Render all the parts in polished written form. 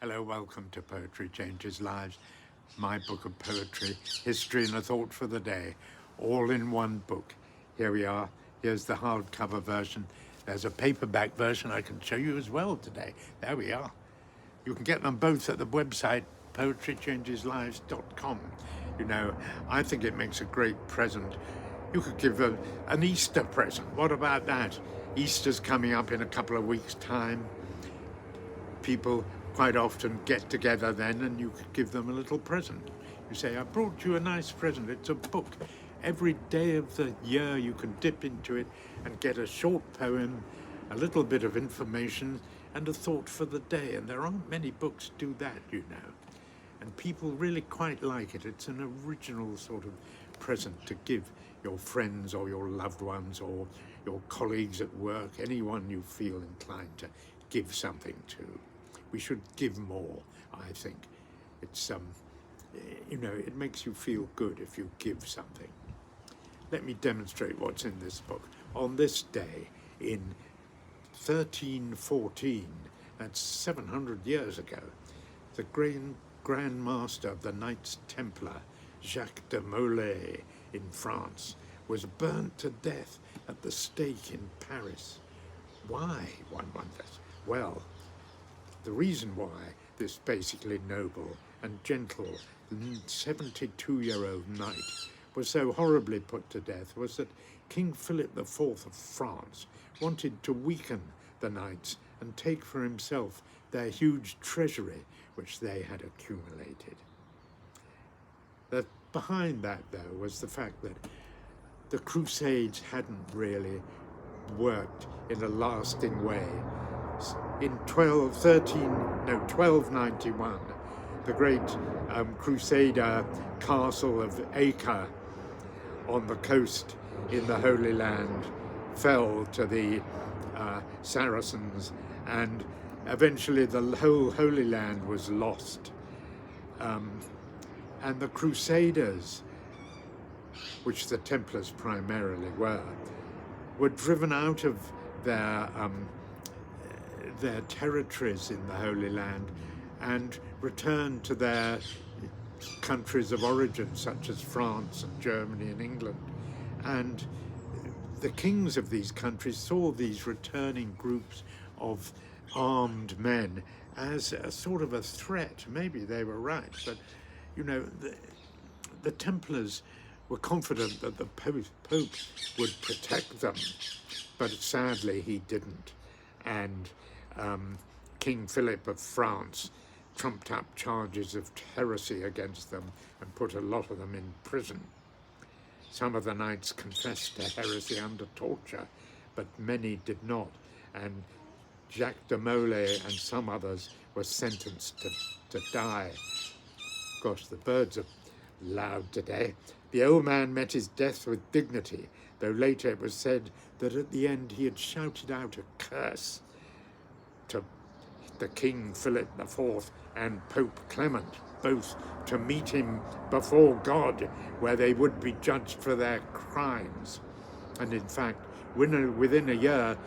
Hello, welcome to Poetry Changes Lives, my book of poetry, history and a thought for the day, all in one book. Here we are. Here's the hardcover version. There's a paperback version I can show you as well today. There we are. You can get them both at the website, poetrychangeslives.com. You know, I think it makes a great present. You could give an Easter present. What about that? Easter's coming up in a couple of weeks' time. People quite often get together then and you could give them a little present. You say, I brought you a nice present. It's a book. Every day of the year you can dip into it and get a short poem, a little bit of information and a thought for the day. And there aren't many books do that, you know. And people really quite like it. It's an original sort of present to give your friends or your loved ones or your colleagues at work, anyone you feel inclined to give something to. We should give more, I think. It's, you know, it makes you feel good if you give something. Let me demonstrate what's in this book. On this day in 1314, that's 700 years ago, the Grand Master of the Knights Templar, Jacques De Molay in France, was burnt to death at the stake in Paris. Why, one wonders? Well, the reason why this basically noble and gentle 72-year-old knight was so horribly put to death was that King Philip IV of France wanted to weaken the knights and take for himself their huge treasury which they had accumulated. Behind that, though, was the fact that the Crusades hadn't really worked in a lasting way. In 1291, the great Crusader castle of Acre on the coast in the Holy Land fell to the Saracens, and eventually the whole Holy Land was lost. And the Crusaders, which the Templars primarily were driven out of their territories in the Holy Land and returned to their countries of origin, such as France and Germany and England. And the kings of these countries saw these returning groups of armed men as a sort of a threat. Maybe they were right, but you know, the Templars were confident that the Pope would protect them, but sadly he didn't. And King Philip of France trumped up charges of heresy against them and put a lot of them in prison. Some of the knights confessed to heresy under torture, but many did not. And Jacques De Molay and some others were sentenced to die. Gosh, the birds are loud today. The old man met his death with dignity, though later it was said that at the end he had shouted out a curse to the King Philip IV and Pope Clement, both to meet him before God, where they would be judged for their crimes. And in fact, within a year,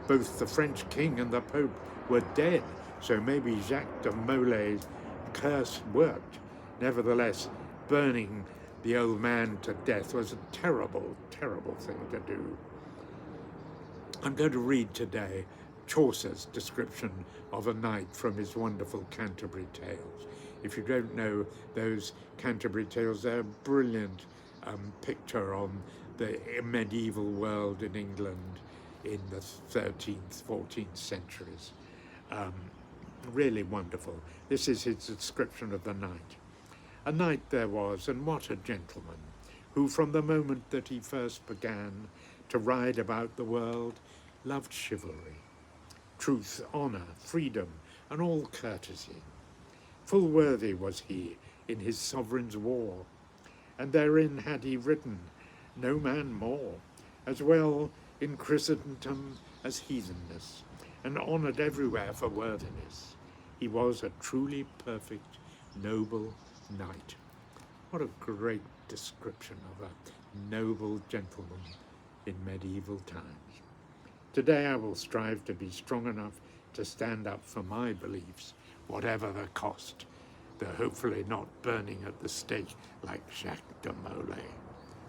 both the French king and the Pope were dead, so maybe Jacques de Molay's curse worked. Nevertheless, burning the old man to death was a terrible, terrible thing to do. I'm going to read today Chaucer's description of a knight from his wonderful Canterbury Tales. If you don't know those Canterbury Tales, they're a brilliant picture on the medieval world in England in the 13th, 14th centuries. Really wonderful. This is his description of the knight. A knight there was, and what a gentleman, who from the moment that he first began to ride about the world, loved chivalry, truth, honour, freedom, and all courtesy. Full worthy was he in his sovereign's war, and therein had he ridden, no man more, as well in Christendom as heathenness, and honoured everywhere for worthiness. He was a truly perfect, noble knight. What a great description of a noble gentleman in medieval times. Today I will strive to be strong enough to stand up for my beliefs whatever the cost, though hopefully not burning at the stake like Jacques De Molay.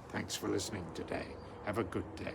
Thanks for listening today. Have a good day.